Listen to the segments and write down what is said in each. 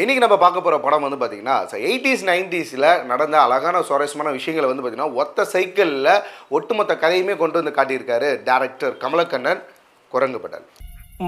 இன்றைக்கி நம்ம பார்க்க போகிற படம் வந்து பார்த்திங்கன்னா 80s 90s நடந்த அழகான சுவாரஸ்யமான விஷயங்களை வந்து பார்த்திங்கன்னா ஒத்த சைக்கிளில் ஒட்டுமொத்த கதையுமே கொண்டு வந்து காட்டியிருக்காரு டேரக்டர் கமலக்கண்ணன் குரங்குபட்டல்.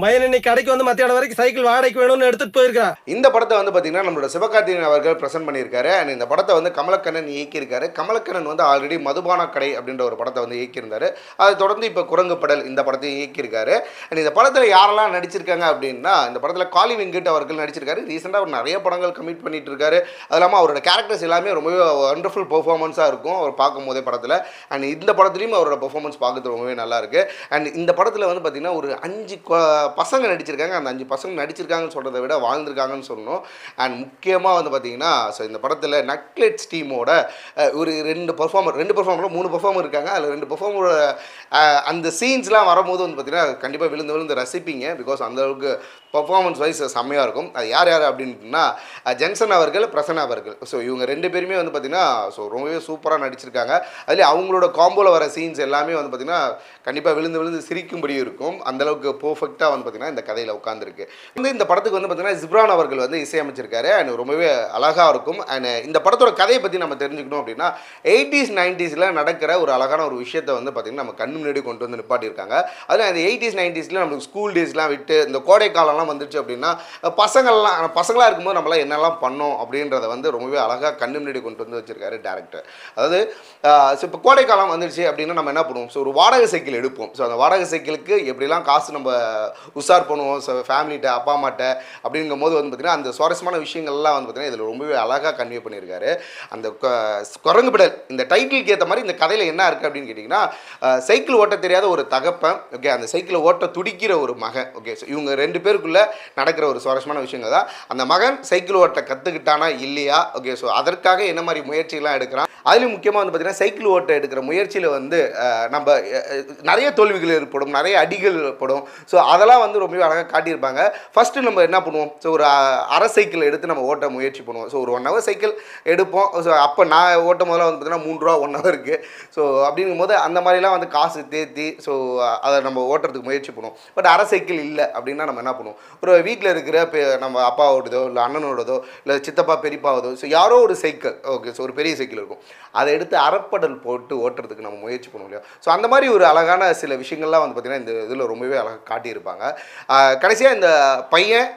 மயன் இன்னைக்கு கடைக்கு வந்து மத்தியானம் வரைக்கும் சைக்கிள் வாடகைக்கு வேணும்னு எடுத்துட்டு போயிருக்கா. இந்த படத்தை வந்து பார்த்தீங்கன்னா நம்மளோட சிவகார்த்திகேயன் அவர்கள் ப்ரெசென்ட் பண்ணியிருக்காரு. அண்ட் இந்த படத்தை வந்து கமலக்கண்ணன் இயக்கியிருக்காரு. கமலக்கண்ணன் வந்து ஆல்ரெடி மதுபான கடை அப்படின்ற ஒரு படத்தை வந்து இயக்கியிருந்தாரு. அதை தொடர்ந்து இப்போ குரங்குபடல் இந்த படத்தையும் இயக்கியிருக்காரு. அண்ட் இந்த படத்தில் யாரெல்லாம் நடிச்சிருக்காங்க அப்படின்னா, இந்த படத்தில் காளி வெங்கட் அவர்கள் நடிச்சிருக்காரு. ரீசெண்டாக அவர் நிறைய படங்கள் கமிட் பண்ணிட்டு இருக்காரு. அது இல்லாமல் அவரோட கேரக்டர்ஸ் எல்லாமே ரொம்பவே வண்டர்ஃபுல் பெர்ஃபார்மன்ஸாக இருக்கும் அவர் பார்க்கும் போதே படத்தில். அண்ட் இந்த படத்துலையும் அவரோட பெர்ஃபார்மன்ஸ் பார்க்கறது ரொம்பவே நல்லா இருக்கு. அண்ட் இந்த படத்தில் வந்து பார்த்தீங்கன்னா ஒரு 5 பசங்க நடிச்சிருக்காங்க. அந்த 5 பசங்க நடிச்சிருக்காங்கன்னு சொல்கிறத விட வாழ்ந்திருக்காங்கன்னு சொல்லணும். அண்ட் முக்கியமாக வந்து பார்த்தீங்கன்னா இந்த படத்தில் நக்லெட்ஸ் டீமோட ஒரு 2 பெர்ஃபார்மர் 3 பெர்ஃபார்மர் இருக்காங்க. அதில் 2 பெர்ஃபார்மரோட அந்த சீன்ஸ்லாம் வரும்போது வந்து பார்த்தீங்கன்னா கண்டிப்பாக விழுந்து ரசிப்பீங்க. பிகாஸ் அந்தளவுக்கு பர்ஃபார்மன்ஸ் வைஸ் செம்மையாக இருக்கும். அது யார் அப்படின்னா ஜென்சன் அவர்கள், பிரசன்னா அவர்கள். ஸோ இவங்க 2 பேருமே வந்து பார்த்திங்கன்னா ரொம்பவே சூப்பராக நடிச்சிருக்காங்க. அதுலேயே அவங்களோட காம்போவில் வர சீன்ஸ் எல்லாமே வந்து பார்த்திங்கன்னா கண்டிப்பாக விழுந்து சிரிக்கும்படி இருக்கும். அந்தளவுக்கு பர்ஃபெக்டாக வந்து பார்த்திங்கன்னா இந்த கதையில் உட்காந்துருக்கு. இந்த படத்துக்கு வந்து பார்த்திங்கன்னா ஜிப்ரான் அவர்கள் வந்து இசையமைச்சிருக்காரு. அண்ட் ரொம்பவே அழகாக இருக்கும். அண்ட் இந்த படத்தோட கதையை பற்றி நம்ம தெரிஞ்சுக்கணும் அப்படின்னா 80s 90s நடக்கிற ஒரு அழகான ஒரு விஷயத்தை வந்து பார்த்திங்கன்னா நம்ம கண்ணு முன்னாடி கொண்டு வந்து நிப்பாட்டியிருக்காங்க. அதில் அந்த 80s 90s நம்மளுக்கு ஸ்கூல் டேஸ்லாம் விட்டு இந்த கோடை காலம்லாம் வந்துச்சு அப்படின்னா பசங்களாக இருக்கும்போது நம்மளாம் என்னெல்லாம் பண்ணோம் அப்படின்றத வந்து ரொம்பவே அழகாக கண்ணு முன்னாடி கொண்டு வந்து வச்சிருக்காரு டேரக்டர். அதாவது இப்போ கோடை காலம் வந்துடுச்சு அப்படின்னா நம்ம என்ன பண்ணுவோம், ஸோ ஒரு வாடகை சைக்கிள் எடுப்போம். ஸோ அந்த வாடகை சைக்கிளுக்கு எப்படிலாம் காசு நம்ம உஷார் பண்ணுவோம், ஸோ ஃபேமிலிட்ட அப்பா அம்மாட்ட அப்படிங்கும் போது வந்து பார்த்திங்கன்னா அந்த சுவாரஸ்யமான விஷயங்கள்லாம் வந்து பார்த்திங்கன்னா இதில் ரொம்பவே அழகாக கன்வே பண்ணியிருக்காரு. அந்த குரங்குபடல் இந்த டைட்டிலுக்கு ஏற்ற மாதிரி இந்த கதையில் என்ன இருக்குது அப்படின்னு கேட்டிங்கன்னா, சைக்கிள் ஓட்ட தெரியாத ஒரு தகப்பன், ஓகே, அந்த சைக்கிளை ஓட்ட துடிக்கிற ஒரு மகன், ஓகே. ஸோ இவங்க 2 பேருக்குள்ள நடக்கிற ஒரு சுவாரஸ்யமான விஷயங்கள் தான். அந்த மகன் சைக்கிள் ஓட்ட கற்றுக்கிட்டானா இல்லையா, ஓகே. ஸோ அதற்காக என்ன மாதிரி முயற்சிகள்லாம் எடுக்கிறான். அதுலேயும் முக்கியமாக வந்து பார்த்திங்கன்னா சைக்கிள் ஓட்ட எடுக்கிற முயற்சியில் வந்து நம்ம நிறைய தோல்விகள் ஏற்படும், நிறைய அடிகள் ஏற்படும். ஸோ அதெல்லாம் வந்து ரொம்பவே அழகாக காட்டியிருப்பாங்க. ஃபஸ்ட்டு நம்ம என்ன பண்ணுவோம், ஸோ ஒரு அரை சைக்கிள் எடுத்து நம்ம ஓட்ட முயற்சி பண்ணுவோம். ஸோ ஒரு 1 ஹவர் சைக்கிள் எடுப்போம். ஸோ அப்போ நான் ஓட்டும் போதெல்லாம் வந்து பார்த்திங்கன்னா 3 ரூபா 1 ஹவருக்கு. ஸோ அப்படிங்கும்போது அந்த மாதிரிலாம் வந்து காசு தேத்தி ஸோ அதை நம்ம ஓட்டுறதுக்கு முயற்சி பண்ணுவோம். பட் அரை சைக்கிள் இல்லை அப்படின்னா நம்ம என்ன பண்ணுவோம், ஒரு வீட்டில் இருக்கிற நம்ம அப்பாவோடதோ இல்லை அண்ணனோடதோ இல்லை சித்தப்பா பெரியப்பாவதோ, ஸோ யாரோ ஒரு சைக்கிள், ஓகே, ஸோ ஒரு பெரிய சைக்கிள் இருக்கும், அதை எடுத்து அரைப்படல் போட்டு ஓட்டுறதுக்கு நம்ம முயற்சி பண்ணுவோம் இல்லையா. ஸோ அந்த மாதிரி ஒரு அழகான சில விஷயங்கள்லாம் வந்து பார்த்திங்கன்னா இந்த இதில் ரொம்பவே அழகாக காட்டியிருப்பாங்க. கடைசியாக இந்த பையன்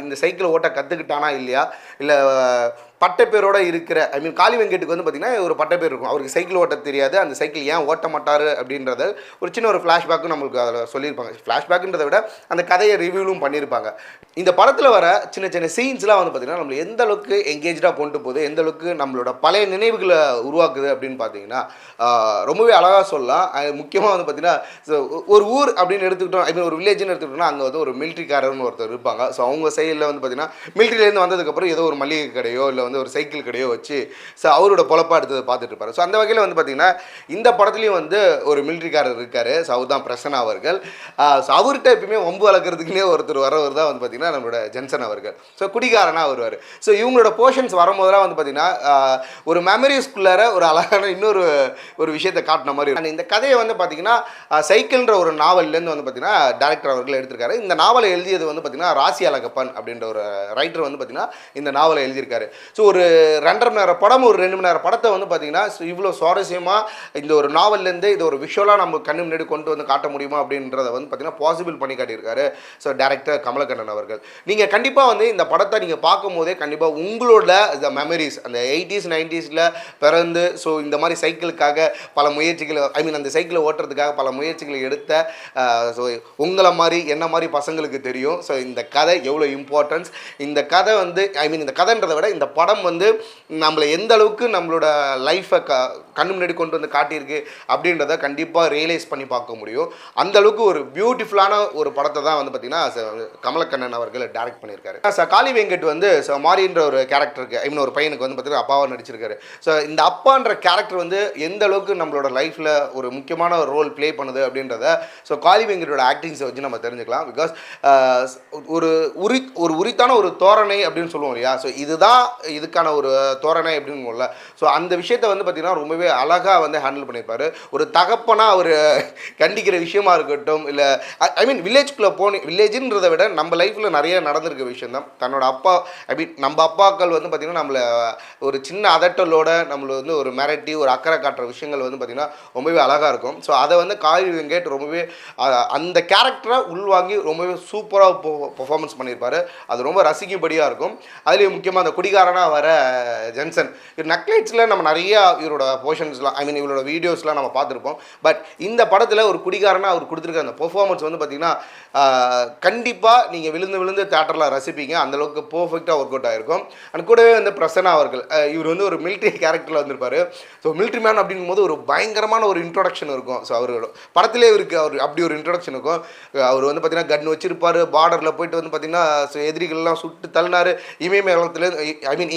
இந்த சைக்கிளை ஓட்ட கற்றுக்கிட்டானா இல்லையா, இல்லை பட்டப்பேரோடு இருக்கிற காளி வெங்கட்டுக்கு வந்து பார்த்திங்கன்னா ஒரு பட்டப்பேர் இருக்கும். அவருக்கு சைக்கிள் ஓட்ட தெரியாது, அந்த சைக்கிள் ஏன் ஓட்ட மாட்டார் அப்படின்றத ஒரு சின்ன ஒரு ஃப்ளாஷ்பேக்கும் நம்மளுக்கு அதில் சொல்லியிருப்பாங்க. ஃப்ளாஷ்பேக்குன்றதை விட அந்த கதையை ரிவ்யூலும் பண்ணியிருப்பாங்க. இந்த படத்தில் வர சின்ன சின்ன சீன்ஸ்லாம் வந்து பார்த்திங்கன்னா நம்மளை எந்த அளவுக்கு எங்கேஜாக கொண்டு போகுது, எந்த அளவுக்கு நம்மளோட பழைய நினைவுகளை உருவாக்குது அப்படின்னு பார்த்தீங்கன்னா ரொம்பவே அழகாக சொல்லலாம். முக்கியமாக வந்து பார்த்திங்கன்னா ஒரு ஊர் அப்படின்னு எடுத்துக்கிட்டோம், ஒரு வில்லேஜ்னு எடுத்துக்கிட்டோம்னா அங்கே வந்து ஒரு மிலிட்ரிக்காரர்னு ஒருத்தர் இருப்பாங்க. ஸோ அவங்க சைடில் வந்து பார்த்திங்கன்னா மிலிட்ரிலேருந்து வந்ததுக்கப்புறம் ஏதோ ஒரு மளிகை கடையோ இல்லை வந்து ஒரு சைக்கிள் கடையோ வச்சு ஸோ அவரோட பொழப்பா எடுத்ததை பார்த்துட்டு இருப்பார். ஸோ அந்த வகையில் வந்து பார்த்திங்கன்னா இந்த படத்துலையும் வந்து ஒரு மிலிட்ரிக்காரர் இருக்கார். ஸோ அவர் தான் பிரசன்னா அவர்கள். ஸோ அவர்கிட்ட எப்பயுமே வம்பு வளர்க்குறதுக்குன்னே ஒருத்தர் வரவர் தான் வந்து பார்த்திங்கன்னா நம்மளோட ஜென்சன் அவர்கள். ஸோ குடிகாரனாக வருவார். ஸோ இவங்களோட போர்ஷன்ஸ் வரும்போதெல்லாம் வந்து பார்த்திங்கன்னா ஒரு மெமரிஸ்குள்ளார ஒரு அழகான இன்னொரு விஷயத்தை காட்டின மாதிரி இருக்கும். இந்த கதையை வந்து பார்த்திங்கன்னா சைக்கிள்ன்ற ஒரு நாவல்லேருந்து வந்து பார்த்திங்கன்னா டேரக்டர் அவர்கள் எடுத்திருக்காரு. இந்த நாவலை எழுதியது வந்து பார்த்திங்கன்னா ராசி அழகப்பன் அப்படின்ற ஒரு ரைட்டர் வந்து பார்த்திங்கன்னா இந்த நாவலை எழுதியிருக்காரு. ஸோ ஒரு 2.5 மணி நேரம் படம், ஒரு 2 மணி நேரம் படத்தை வந்து பார்த்திங்கன்னா இவ்வளோ சுவாரஸ்யமாக இந்த ஒரு நாவல்லேருந்து இது ஒரு விஷுவலாக நம்ம கண்ணு முன்னாடி கொண்டு வந்து காட்ட முடியுமா அப்படின்றத வந்து பார்த்திங்கன்னா பாசிபிள் பண்ணி காட்டியிருக்காரு ஸோ டேரக்டர் கமலக்கண்ணன் அவர்கள். நீங்கள் கண்டிப்பாக வந்து இந்த படத்தை நீங்கள் பார்க்கும் போதே கண்டிப்பாக உங்களோட இந்த மெமரிஸ் அந்த 80s 90s பிறந்து ஸோ இந்த மாதிரி சைக்கிளுக்காக பல முயற்சிகள் அந்த சைக்கிளை ஓட்டுறதுக்காக பல முயற்சிகளை எடுத்த ஸோ உங்களை மாதிரி என்ன மாதிரி பசங்களுக்கு தெரியும். ஸோ இந்த கதை எவ்வளோ இம்பார்ட்டன்ஸ், இந்த கதை வந்து இந்த கதைன்றதை விட இந்த படம் வந்து நம்மளை எந்த அளவுக்கு நம்மளோட லைஃப்பை கண்ணு முன்னாடி கொண்டு வந்து காட்டியிருக்கு அப்படின்றத கண்டிப்பாக ரியலைஸ் பண்ணி பார்க்க முடியும். அந்த அளவுக்கு ஒரு பியூட்டிஃபுல்லான ஒரு படத்தை தான் வந்து பார்த்திங்கன்னா கமலக்கண்ணன் அவர்கள் டைரக்ட் பண்ணியிருக்காரு. காளி வெங்கட் வந்து மாரின்ற ஒரு கேரக்டருக்கு ஒரு பையனுக்கு வந்து பார்த்திங்கன்னா அப்பாவை நடிச்சிருக்காரு. ஸோ இந்த அப்பான்ற கேரக்டர் வந்து எந்த அளவுக்கு நம்மளோட லைஃப்பில் ஒரு முக்கியமான ஒரு ரோல் ப்ளே பண்ணுது அப்படின்றத ஸோ காளி வெங்கட்டோட ஆக்டிங்ஸை வச்சு நம்ம தெரிஞ்சுக்கலாம். பிகாஸ் ஒரு உரித்தான ஒரு தோரணை அப்படின்னு சொல்லுவோம் இல்லையா. ஸோ இதுதான் இதுக்கான ஒரு தோரணை அப்படின்னு. ஸோ அந்த விஷயத்தை வந்து பார்த்திங்கன்னா ரொம்பவே அழகாக வந்து ஹேண்டில் பண்ணியிருப்பார். ஒரு தகப்பனாக அவர் கண்டிக்கிற விஷயமா இருக்கட்டும், இல்லை ஐ மீன் வில்லேஜ்குள்ளே வில்லேஜுன்றதை விட நம்ம லைஃப்பில் நிறைய நடந்திருக்க விஷயம் தான். தன்னோட அப்பா ஐ மீன் நம்ம அப்பாக்கள் வந்து பார்த்திங்கன்னா நம்மளை ஒரு சின்ன அதட்டலோட நம்மளை வந்து ஒரு மிரட்டி ஒரு அக்கறை காட்டுற விஷயங்கள் வந்து பார்த்திங்கன்னா ரொம்பவே அழகாக இருக்கும். ஸோ அதை வந்து காளி வெங்கட் ரொம்பவே அந்த கேரக்டரை உள்வாங்கி ரொம்பவே சூப்பராக பெர்ஃபார்மன்ஸ் பண்ணியிருப்பார். அது ரொம்ப ரசிக்கும்படியாக இருக்கும். அதுலேயும் முக்கியமாக அந்த குடிகாரனாக வர ஜென்சன், இவர் நக்லைட்ஸில் நம்ம நிறையா இவரோட போர்ஷன்ஸ்லாம் ஐ மீன் இவரோட வீடியோஸ்லாம் நம்ம பார்த்துருப்போம். பட் இந்த படத்தில் ஒரு குடிகாரனாக அவர் கொடுத்துருக்க அந்த பெர்ஃபார்மன்ஸ் வந்து பார்த்திங்கன்னா கண்டிப்பாக நீங்கள் விழுந்து விழுந்து தேட்டரில் ரசிப்பீங்க. அந்தளவுக்கு பர்ஃபெக்டாக ஒர்க் அவுட் ஆகிருக்கும். அண்ட் கூடவே வந்து பிரசன்னா அவர்கள், இவர் வந்து ஒரு மிலிட்ரி கேரக்டரில் வந்திருப்பார். ஸோ மிலிட்ரி மேன் அப்படிங்கும்போது ஒரு பயங்கரமான ஒரு இன்ட்ரொடக்ஷன் இருக்கும். ஸோ அவரோட படத்திலே இருக்கு அவர் அப்படி ஒரு இன்ட்ரொடக்ஷன் இருக்கும். அவர் வந்து பார்த்திங்கன்னா கன் வச்சிருப்பார், பார்டரில் போயிட்டு வந்து பார்த்திங்கன்னா எதிரிகள்லாம் சுட்டு தள்ளினார்,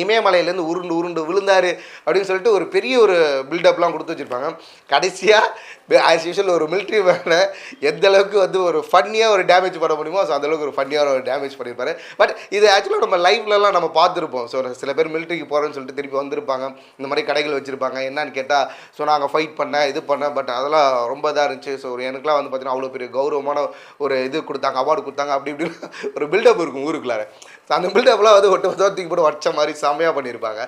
இமயமலையிலேருந்து உருண்டு உருண்டு விழுந்தார் அப்படின்னு சொல்லிட்டு ஒரு பெரிய ஒரு பில்டப்லாம் கொடுத்து வச்சுருப்பாங்க. கடைசியாக ஆஸ் யூஷுவல் ஒரு மிலிட்ரி மேனை எந்த அளவுக்கு வந்து ஒரு ஃபன்னியாக ஒரு டேமேஜ் பண்ண முடியுமோ ஸோ அந்தளவுக்கு ஒரு ஃபன்னியாக ஒரு டேமேஜ் பண்ணியிருப்பாரு. பட் இது ஆக்சுவலாக நம்ம லைஃப்லலாம் நம்ம பார்த்துருப்போம். ஸோ சில பேர் மிலிட்ரிக்கு போகிறேன்னு சொல்லிட்டு திருப்பி வந்திருப்பாங்க, இந்த மாதிரி கடைகள் வச்சுருப்பாங்க. என்னன்னு கேட்டால் ஸோ நாங்கள் ஃபைட் பண்ணேன் இது பண்ணேன், பட் அதெல்லாம் ரொம்ப இதாக இருந்துச்சு. ஸோ எனக்குலாம் வந்து பார்த்திங்கன்னா அவ்வளோ பெரிய கௌரவமான ஒரு இது கொடுத்தாங்க, அவார்டு கொடுத்தாங்க, அப்படி இப்படின்னு ஒரு பில்டப் இருக்கும் ஊருக்குள்ளார. ஸோ அந்த பில்டப்லாம் வந்து ஒட்டுமொத்த தூக்கி போட்டு வச்ச மாதிரி செம்மையாக பண்ணியிருப்பாங்க.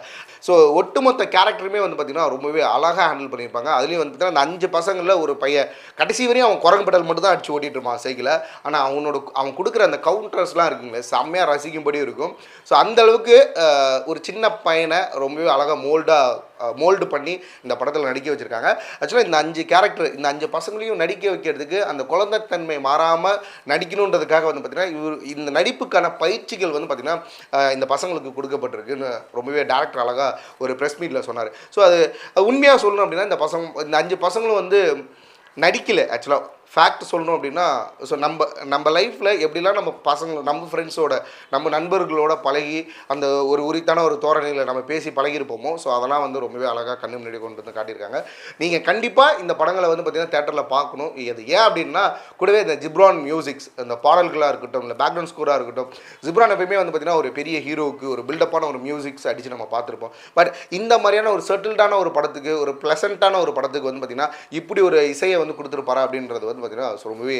ஸோ ஒட்டுமொத்த கேரக்டருமே வந்து பார்த்திங்கன்னா ரொம்பவே அழகாக ஹேண்டில் பண்ணியிருப்பாங்க. அதுலேயும் வந்து பார்த்திங்கன்னா அந்த 5 பசங்களில் ஒரு பையன் கடைசி வரையும் அவன் குரங்கு பெடல் மட்டும் தான் அடிச்சு ஓட்டிகிட்டு இருப்பான் சைக்கிளை. ஆனால் அவன் கொடுக்குற அந்த கவுண்டர்ஸ்லாம் இருக்குங்களே செம்மையாக ரசிக்கும்படி இருக்கும். ஸோ அந்தளவுக்கு ஒரு சின்ன பையனை ரொம்பவே அழகாக மோல்டு பண்ணி இந்த படத்தில் நடிக்க வச்சுருக்காங்க. ஆக்சுவலாக இந்த 5 கேரக்டர் இந்த 5 பசங்களையும் நடிக்க வைக்கிறதுக்கு அந்த குழந்தைத்தன்மை மாறாமல் நடிக்கணுன்றதுக்காக வந்து பார்த்திங்கன்னா இந்த நடிப்புக்கான பயிற்சிகள் வந்து பார்த்திங்கன்னா இந்த பசங்களுக்கு கொடுக்கப்பட்டிருக்குன்னு ரொம்பவே டேரக்டர் அழகாக ஒரு ப்ரெஸ் மீட்டில் சொன்னார். ஸோ அது உண்மையாக சொல்லணும் அப்படின்னா இந்த 5 பசங்களும் வந்து நடிக்கலை. ஆக்சுவலாக ஃபேக்ட் சொல்லணும் அப்படின்னா ஸோ நம்ம லைஃப்பில் எப்படிலாம் நம்ம ஃப்ரெண்ட்ஸோட நம்ம நண்பர்களோட பழகி அந்த ஒரு உரித்தான ஒரு தோரணையில் நம்ம பேசி பழகிருப்போமோ ஸோ அதெல்லாம் வந்து ரொம்பவே அழகாக கண்ணு முன்னாடி கொண்டு வந்து காட்டியிருக்காங்க. நீங்கள் கண்டிப்பாக இந்த படங்களை வந்து பார்த்திங்கன்னா தேட்டரில் பார்க்கணும். இது ஏன் அப்படின்னா கூடவே இந்த ஜிப்ரான் மியூசிக்ஸ் இந்த பாடல்களாக இருக்கட்டும், இல்லை பேக்ரவுண்ட் ஸ்கோராக இருக்கட்டும், ஜிப்ரான் எப்பயுமே வந்து பார்த்திங்கன்னா ஒரு பெரிய ஹீரோவுக்கு ஒரு பில்டப்பான ஒரு மியூசிக்ஸ் அடித்து நம்ம பார்த்துருப்போம். பட் இந்த மாதிரியான ஒரு செட்டில்டான ஒரு படத்துக்கு ஒரு ப்ளசண்ட்டான ஒரு படத்துக்கு வந்து பார்த்திங்கன்னா இப்படி ஒரு இசையை வந்து கொடுத்துருப்பாரா அப்படின்றது வந்து பார்த்திங்கன்னா ரொம்பவே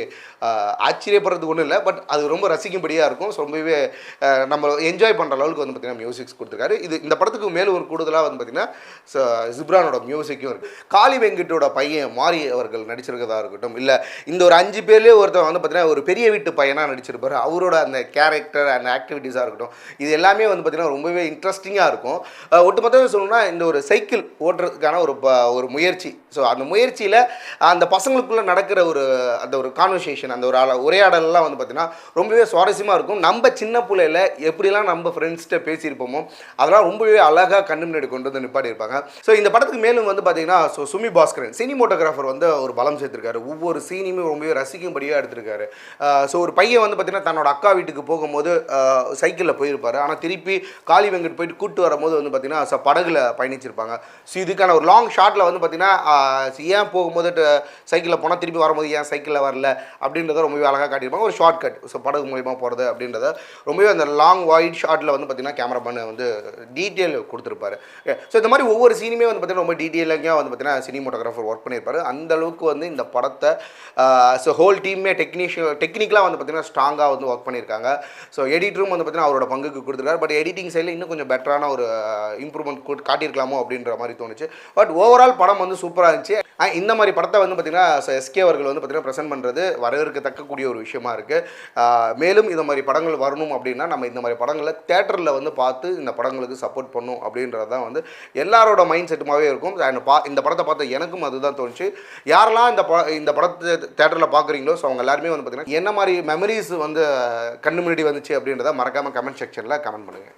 ஆச்சரியப்படுறதுக்கு ஒன்றும் இல்லை. பட் அது ரொம்ப ரசிக்கும்படியாக இருக்கும். ஸோ ரொம்பவே நம்ம என்ஜாய் பண்ணுற அளவுக்கு வந்து பார்த்திங்கன்னா மியூசிக்ஸ் கொடுத்துருக்காரு. இந்த படத்துக்கு மேலும் ஒரு கூடுதலாக வந்து பார்த்திங்கன்னா ஜிப்ரானோட மியூசிக்கும் இருக்குது. காளி வெங்கட்டோட பையன் மாரி அவர்கள் நடிச்சிருக்கிறதா இருக்கட்டும், இல்லை இந்த ஒரு 5 பேர்லேயே ஒருத்தர் வந்து பார்த்திங்கன்னா ஒரு பெரிய வீட்டு பையனாக நடிச்சிருப்பார். அவரோட அந்த கேரக்டர் அண்ட் ஆக்டிவிட்டீஸாக இருக்கட்டும், இது எல்லாமே வந்து பார்த்திங்கன்னா ரொம்பவே இன்ட்ரெஸ்டிங்காக இருக்கும். ஒட்டுமொத்தமாக சொல்லணும்னா இந்த ஒரு சைக்கிள் ஓட்டுறதுக்கான ஒரு முயற்சி. ஸோ அந்த முயற்சியில் அந்த பசங்களுக்குள்ளே நடக்கிற அந்த ஒரு கான்வர்சேஷன் அந்த ஒரு உரையாடலாம் வந்து பார்த்திங்கன்னா ரொம்பவே சுவாரஸ்யமாக இருக்கும். நம்ம சின்ன பிள்ளையில் எப்படிலாம் நம்ம ஃப்ரெண்ட்ஸ்கிட்ட பேசியிருப்போமோ அதெல்லாம் ரொம்பவே அழகாக கண்ணு முன்னாடி கொண்டு வந்து நிப்பாட்டி இருப்பாங்க. ஸோ இந்த படத்துக்கு மேலும் வந்து பார்த்திங்கன்னா சுமி பாஸ்கரன் சினிமோட்டோகிராஃபர் வந்து ஒரு பலம் சேர்த்திருக்காரு. ஒவ்வொரு சீனையுமே ரொம்பவே ரசிக்கும்படியாக எடுத்திருக்காரு. ஸோ ஒரு பையன் வந்து பார்த்திங்கன்னா தன்னோட அக்கா வீட்டுக்கு போகும்போது சைக்கிளில் போயிருப்பார். ஆனால் திருப்பி காளி வெங்கட் போயிட்டு கூப்பிட்டு வரும்போது வந்து பார்த்திங்கன்னா படகுல பயணிச்சிருப்பாங்க. ஸோ இதுக்கான ஒரு லாங் ஷாட்டில் வந்து பார்த்திங்கன்னா ஏன் போகும்போது சைக்கிளில் போனால் திருப்பி வரும்போது ஏன் சைக்கிளில் வரல அப்படின்றத ரொம்பவே அழகாக காட்டியிருப்பாங்க. ஒரு ஷார்ட் கட் ஸோ படகு மூலிமா போகிறது அப்படின்றத ரொம்பவே அந்த லாங் வைட் ஷாட்டில் வந்து பார்த்திங்கன்னா கேமராமேன் வந்து டீட்டெயில் கொடுத்துருப்பாரு. ஸோ இந்த மாதிரி ஒவ்வொரு சீனுமே வந்து பார்த்திங்கன்னா ரொம்ப டீட்டெயிலாக வந்து பார்த்திங்கன்னா சினிமோட்டோகிராஃபர் ஒர்க் பண்ணியிருப்பாரு. அந்த அளவுக்கு வந்து இந்த படத்தை ஸோ ஹோல் டீமே டெக்னிக்கலாக வந்து பார்த்திங்கன்னா ஸ்ட்ராங்காக வந்து ஒர்க் பண்ணியிருக்காங்க. ஸோ எடிட்டரும் வந்து பார்த்திங்கன்னா அவரோட பங்குக்கு கொடுத்துருக்காரு. பட் எடிட்டிங் சைடில் இன்னும் கொஞ்சம் பெட்டரான ஒரு இம்ப்ரூவ்மெண்ட் காட்டியிருக்கலாமோ அப்படின்ற மாதிரி தோணுச்சு. பட் ஓவரால் படம் வந்து சூப்பராக இருந்துச்சு. இந்த மாதிரி படத்தை வந்து பார்த்திங்கன்னா எஸ்கே அவர்கள் வந்து பார்த்திங்கன்னா ப்ரெசென்ட் பண்ணுறது வரவேற்கத்தக்கக்கூடிய ஒரு விஷயமா இருக்குது. மேலும் இந்த மாதிரி படங்கள் வரணும் அப்படின்னா நம்ம இந்த மாதிரி படங்களை தேட்டரில் வந்து பார்த்து இந்த படங்களுக்கு சப்போர்ட் பண்ணணும் அப்படின்றது தான் வந்து எல்லாரோட மைண்ட் செட்டுமாகவே இருக்கும். இந்த படத்தை பார்த்த எனக்கும் அதுதான் தோணுச்சு. யாரெல்லாம் இந்த படத்தை தேட்டரில் பார்க்குறீங்களோ ஸோ அவங்க எல்லாருமே வந்து பார்த்திங்கன்னா என்ன மாதிரி மெமரிஸ் வந்து கண்ணு முன்னாடி வந்துச்சு அப்படின்றத மறக்காமல் கமெண்ட் செக்ஷனில் கமெண்ட் பண்ணுங்கள்.